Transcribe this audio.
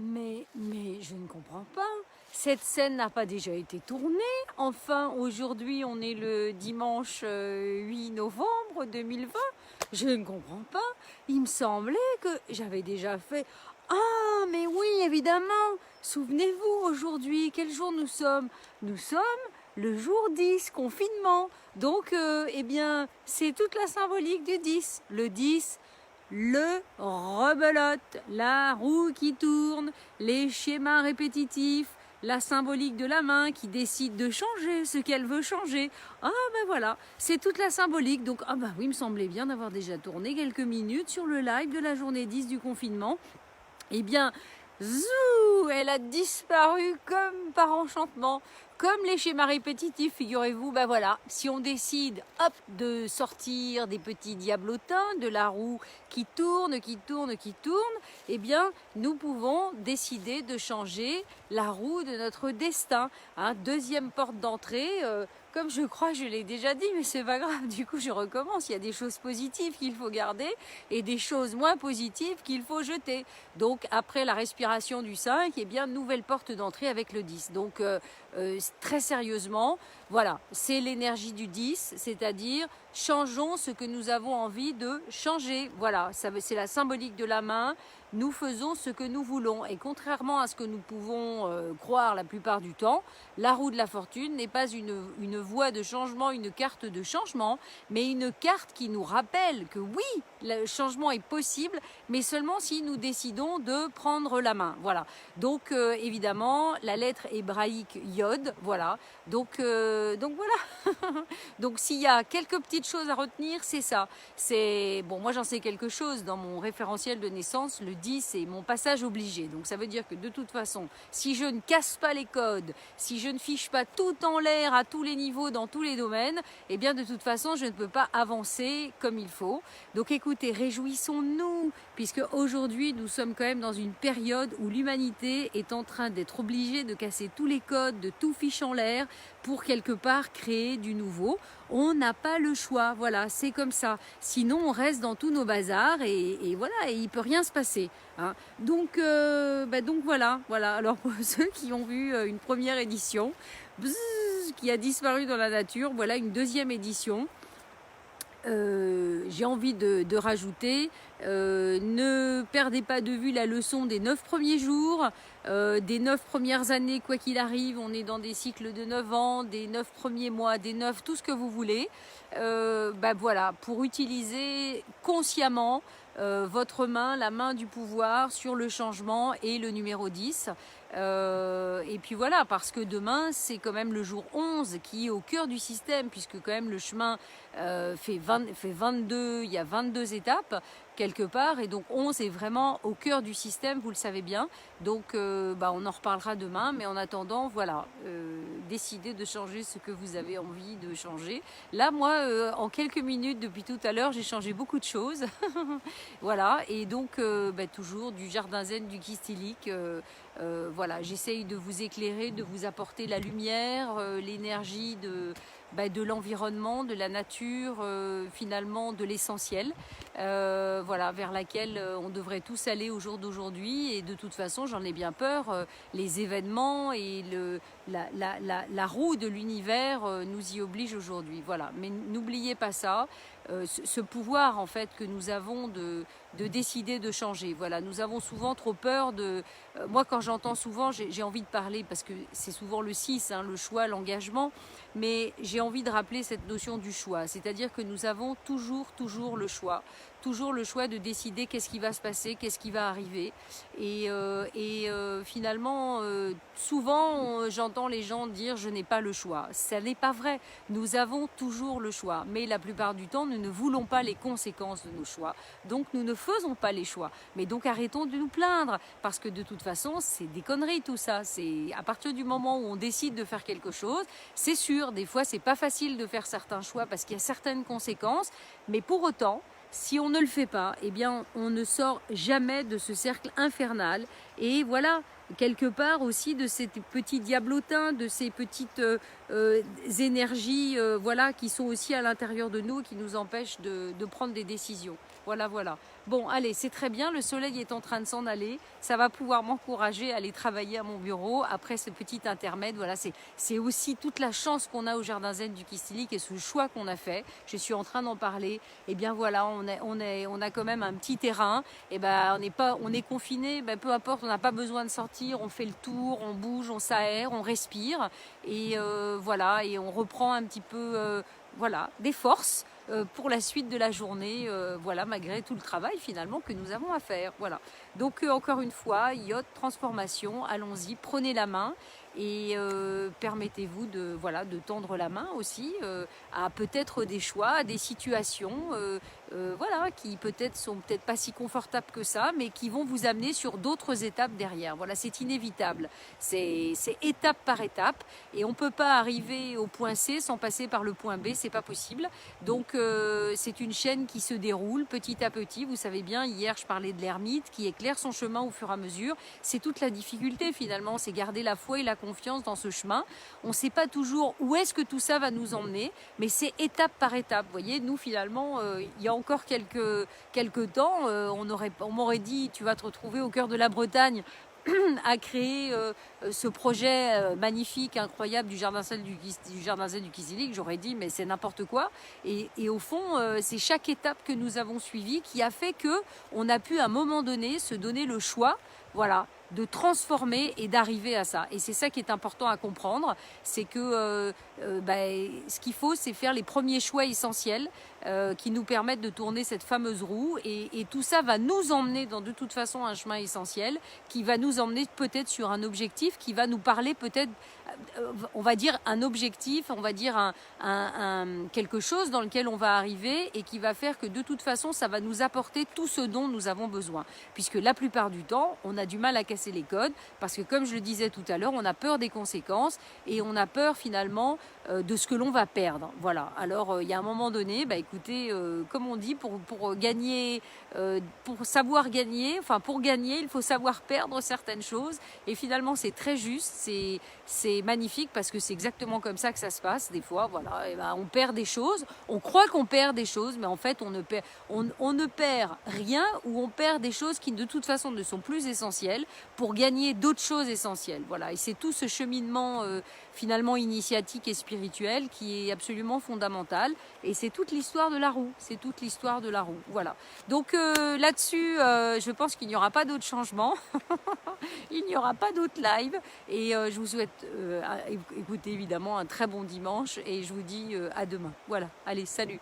Mais je ne comprends pas. Cette scène n'a pas déjà été tournée. Enfin, aujourd'hui, on est le dimanche 8 novembre 2020. Je ne comprends pas. Il me semblait que j'avais déjà fait... Ah, mais oui, évidemment. Souvenez-vous, aujourd'hui, quel jour nous sommes? Nous sommes le jour 10, confinement. Donc, eh bien, c'est toute la symbolique du 10. Le 10, le rebelote, la roue qui tourne, les schémas répétitifs, la symbolique de la main qui décide de changer ce qu'elle veut changer. Ah ben voilà, c'est toute la symbolique. Donc ah ben oui, il me semblait bien d'avoir déjà tourné quelques minutes sur le live de la journée 10 du confinement. Eh bien, zou, elle a disparu comme par enchantement. Comme les schémas répétitifs, figurez-vous, ben voilà, si on décide, hop, de sortir des petits diablotins, de la roue qui tourne, qui tourne, qui tourne, eh bien, nous pouvons décider de changer la roue de notre destin. Hein, deuxième porte d'entrée, comme je crois, je l'ai déjà dit, mais c'est pas grave, du coup, je recommence. Il y a des choses positives qu'il faut garder et des choses moins positives qu'il faut jeter. Donc, après la respiration du 5, eh bien, nouvelle porte d'entrée avec le 10. Donc, très sérieusement, voilà, c'est l'énergie du 10, c'est-à-dire changeons ce que nous avons envie de changer. Voilà, c'est la symbolique de la main. Nous faisons ce que nous voulons. Et contrairement à ce que nous pouvons croire la plupart du temps, la roue de la fortune n'est pas une voie de changement, une carte de changement, mais une carte qui nous rappelle que oui, le changement est possible, mais seulement si nous décidons de prendre la main. Voilà. Donc évidemment, la lettre hébraïque Yod, voilà. Donc voilà. Donc s'il y a quelques petites choses à retenir, c'est ça. C'est bon, moi j'en sais quelque chose dans mon référentiel de naissance. Le 10, c'est mon passage obligé. Donc ça veut dire que de toute façon, si je ne casse pas les codes, si je ne fiche pas tout en l'air à tous les niveaux, dans tous les domaines, eh bien de toute façon, je ne peux pas avancer comme il faut. Donc écoutez, réjouissons-nous, puisque aujourd'hui, nous sommes quand même dans une période où l'humanité est en train d'être obligée de casser tous les codes, de tout fiche en l'air pour quelque part créer du nouveau. On n'a pas le choix, voilà, c'est comme ça. Sinon, on reste dans tous nos bazars et voilà, et il peut rien se passer. Hein. Donc voilà. Alors pour ceux qui ont vu une première édition, qui a disparu dans la nature, voilà une deuxième édition. J'ai envie de rajouter, ne perdez pas de vue la leçon des 9 premiers jours, des 9 premières années, quoi qu'il arrive, on est dans des cycles de 9 ans, des 9 premiers mois, des 9, tout ce que vous voulez. Voilà, pour utiliser consciemment votre main, la main du pouvoir sur le changement et le numéro 10. Et puis voilà, parce que demain, c'est quand même le jour 11 qui est au cœur du système, puisque quand même le chemin fait 22, il y a 22 étapes quelque part, et donc 11 est vraiment au cœur du système, vous le savez bien. Donc on en reparlera demain, mais en attendant, voilà, décidez de changer ce que vous avez envie de changer. Là, moi, en quelques minutes, depuis tout à l'heure, j'ai changé beaucoup de choses. Voilà, et donc toujours du jardin zen, du kystilique, voilà, j'essaye de vous éclairer, de vous apporter la lumière, l'énergie de l'environnement, de la nature, finalement de l'essentiel, voilà, vers laquelle on devrait tous aller au jour d'aujourd'hui. Et de toute façon, j'en ai bien peur, les événements et la roue de l'univers nous y obligent aujourd'hui. Voilà, mais n'oubliez pas ça. Ce pouvoir en fait que nous avons de décider de changer. Voilà, nous avons souvent trop peur de... moi quand j'entends souvent, j'ai envie de parler parce que c'est souvent le 6, hein, le choix, l'engagement, mais j'ai envie de rappeler cette notion du choix, c'est-à-dire que nous avons toujours le choix. Toujours le choix de décider qu'est-ce qui va se passer, qu'est-ce qui va arriver. Et finalement, souvent, j'entends les gens dire « je n'ai pas le choix ». Ça n'est pas vrai. Nous avons toujours le choix. Mais la plupart du temps, nous ne voulons pas les conséquences de nos choix. Donc, nous ne faisons pas les choix. Mais donc, arrêtons de nous plaindre. Parce que de toute façon, c'est des conneries tout ça. C'est à partir du moment où on décide de faire quelque chose, c'est sûr, des fois, c'est pas facile de faire certains choix parce qu'il y a certaines conséquences. Mais pour autant, si on ne le fait pas, eh bien, on ne sort jamais de ce cercle infernal. Et voilà, quelque part aussi de ces petits diablotins, de ces petites énergies voilà, qui sont aussi à l'intérieur de nous, qui nous empêchent de prendre des décisions. Voilà. Bon, allez, c'est très bien, le soleil est en train de s'en aller, ça va pouvoir m'encourager à aller travailler à mon bureau après ce petit intermède. Voilà, c'est aussi toute la chance qu'on a au Jardin Zen du Kissilik et ce choix qu'on a fait. Je suis en train d'en parler. Et bien voilà, on a quand même un petit terrain. Et ben on est confiné, ben, peu importe, on n'a pas besoin de sortir, on fait le tour, on bouge, on s'aère, on respire. Et voilà, et on reprend un petit peu voilà, des forces pour la suite de la journée, voilà, malgré tout le travail finalement que nous avons à faire. Voilà. Donc encore une fois, yacht, transformation, allons-y, prenez la main et permettez-vous de, voilà, de tendre la main aussi à peut-être des choix, à des situations voilà, qui peut-être sont peut-être pas si confortables que ça, mais qui vont vous amener sur d'autres étapes derrière. Voilà, c'est inévitable. C'est étape par étape et on ne peut pas arriver au point C sans passer par le point B, c'est pas possible. Donc c'est une chaîne qui se déroule petit à petit. Vous savez bien, hier je parlais de l'ermite qui éclaire son chemin au fur et à mesure. C'est toute la difficulté finalement, c'est garder la foi et la confiance dans ce chemin. On ne sait pas toujours où est-ce que tout ça va nous emmener, mais c'est étape par étape. Vous voyez, nous finalement, il y a encore quelques temps, on m'aurait dit tu vas te retrouver au cœur de la Bretagne à créer ce projet magnifique, incroyable du Jardin Zen du Kissilik. J'aurais dit mais c'est n'importe quoi. Et au fond, c'est chaque étape que nous avons suivie qui a fait que on a pu à un moment donné se donner le choix, voilà, de transformer et d'arriver à ça. Et c'est ça qui est important à comprendre, c'est que ce qu'il faut, c'est faire les premiers choix essentiels qui nous permettent de tourner cette fameuse roue. Et tout ça va nous emmener dans de toute façon un chemin essentiel qui va nous emmener peut-être sur un objectif qui va nous parler peut-être, on va dire un objectif, on va dire quelque chose dans lequel on va arriver et qui va faire que de toute façon ça va nous apporter tout ce dont nous avons besoin. Puisque la plupart du temps, on a du mal à casser les codes parce que comme je le disais tout à l'heure, on a peur des conséquences et on a peur finalement de ce que l'on va perdre. Voilà. Alors il y a un moment donné, écoutez, comme on dit, pour gagner, pour savoir gagner, enfin pour gagner, il faut savoir perdre certaines choses. Et finalement, c'est très juste, c'est magnifique parce que c'est exactement comme ça que ça se passe des fois. Voilà, et on perd des choses, on croit qu'on perd des choses, mais en fait on ne perd rien ou on perd des choses qui de toute façon ne sont plus essentielles pour gagner d'autres choses essentielles. Voilà, et c'est tout ce cheminement finalement initiatique et spirituel qui est absolument fondamental. Et c'est toute l'histoire de la roue. C'est toute l'histoire de la roue. Voilà. Donc là-dessus, je pense qu'il n'y aura pas d'autres changements. Il n'y aura pas d'autres lives. Et je vous souhaite, écoutez, évidemment, un très bon dimanche. Et je vous dis à demain. Voilà. Allez, salut.